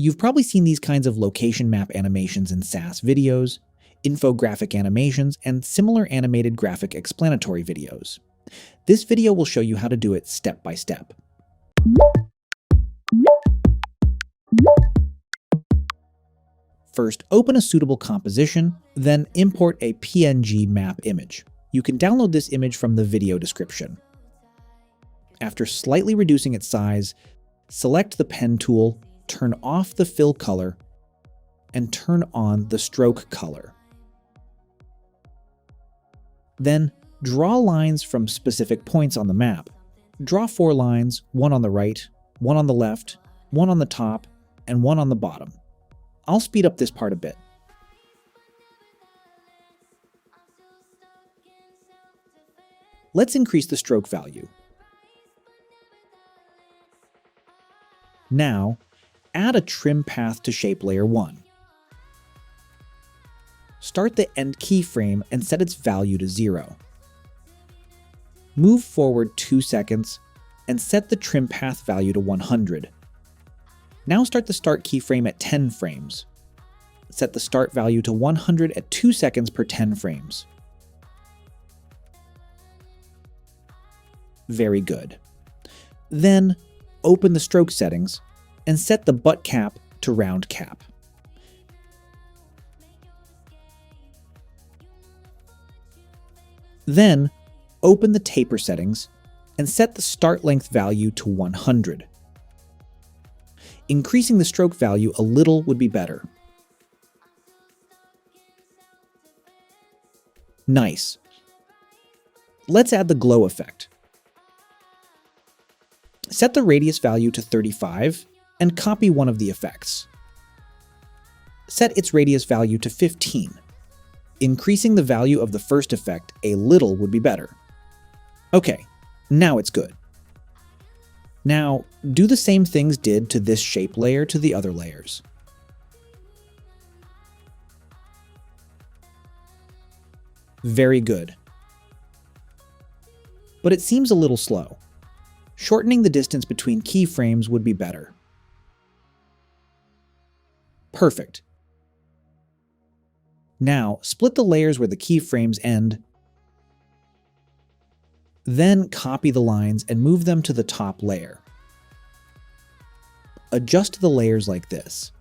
You've probably seen these kinds of location map animations in saas videos, infographic animations, and similar animated graphic explanatory videos. This video will show you how to do it step by step. First, open a suitable composition, then import a PNG map image. You can download this image from the video description. After slightly reducing its size, select the pen tool, turn off the fill color, and turn on the stroke color. Then, draw lines from specific points on the map. Draw 4 lines, one on the right, one on the left, one on the top, and one on the bottom. I'll speed up this part a bit. Let's increase the stroke value. Now, add a trim path to shape layer 1. Start the end keyframe and set its value to 0. Move forward 2 seconds and set the trim path value to 100. Now start the start keyframe at 10 frames. Set the start value to 100 at 2 seconds per 10 frames. Very good. Then, open the stroke settings and set the butt cap to round cap. Then, open the taper settings and set the start length value to 100. Increasing the stroke value a little would be better. Nice. Let's add the glow effect. Set the radius value to 35 and copy one of the effects. Set its radius value to 15. Increasing the value of the first effect a little would be better. Okay, now it's good. Now, do the same things did to this shape layer to the other layers. Very good. But it seems a little slow. Shortening the distance between keyframes would be better. Perfect. Now, split the layers where the keyframes end. Then copy the lines and move them to the top layer. Adjust the layers like this.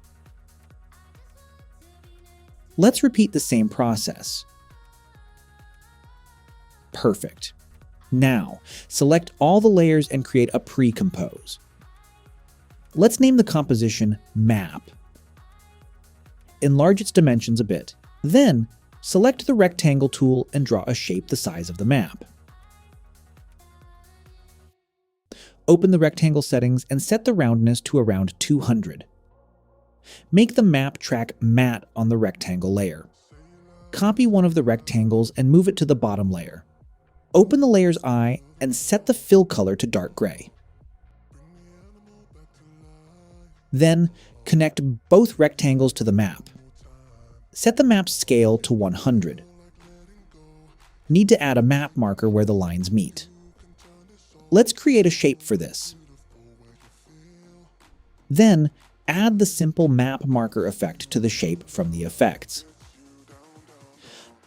Let's repeat the same process. Perfect. Now, select all the layers and create a pre-compose. Let's name the composition Map. Enlarge its dimensions a bit. Then, select the rectangle tool and draw a shape the size of the map. Open the rectangle settings and set the roundness to around 200. Make the map track matte on the rectangle layer. Copy one of the rectangles and move it to the bottom layer. Open the layer's eye and set the fill color to dark gray. Then, connect both rectangles to the map. Set the map's scale to 100. Need to add a map marker where the lines meet. Let's create a shape for this. Then, add the simple map marker effect to the shape from the effects.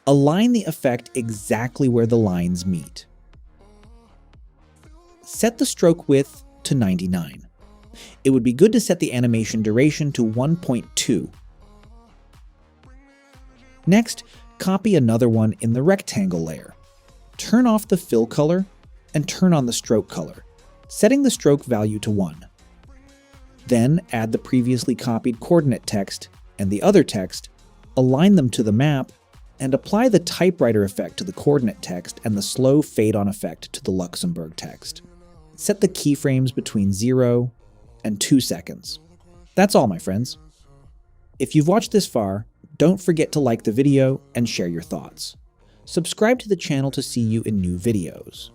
Align the effect exactly where the lines meet. Set the stroke width to 99. It would be good to set the animation duration to 1.2. Next, copy another one in the rectangle layer. Turn off the fill color and turn on the stroke color, setting the stroke value to 1. Then add the previously copied coordinate text and the other text, align them to the map, and apply the typewriter effect to the coordinate text and the slow fade-on effect to the Luxembourg text. Set the keyframes between 0 and 2 seconds. That's all, my friends. If you've watched this far, don't forget to like the video and share your thoughts. Subscribe to the channel to see you in new videos.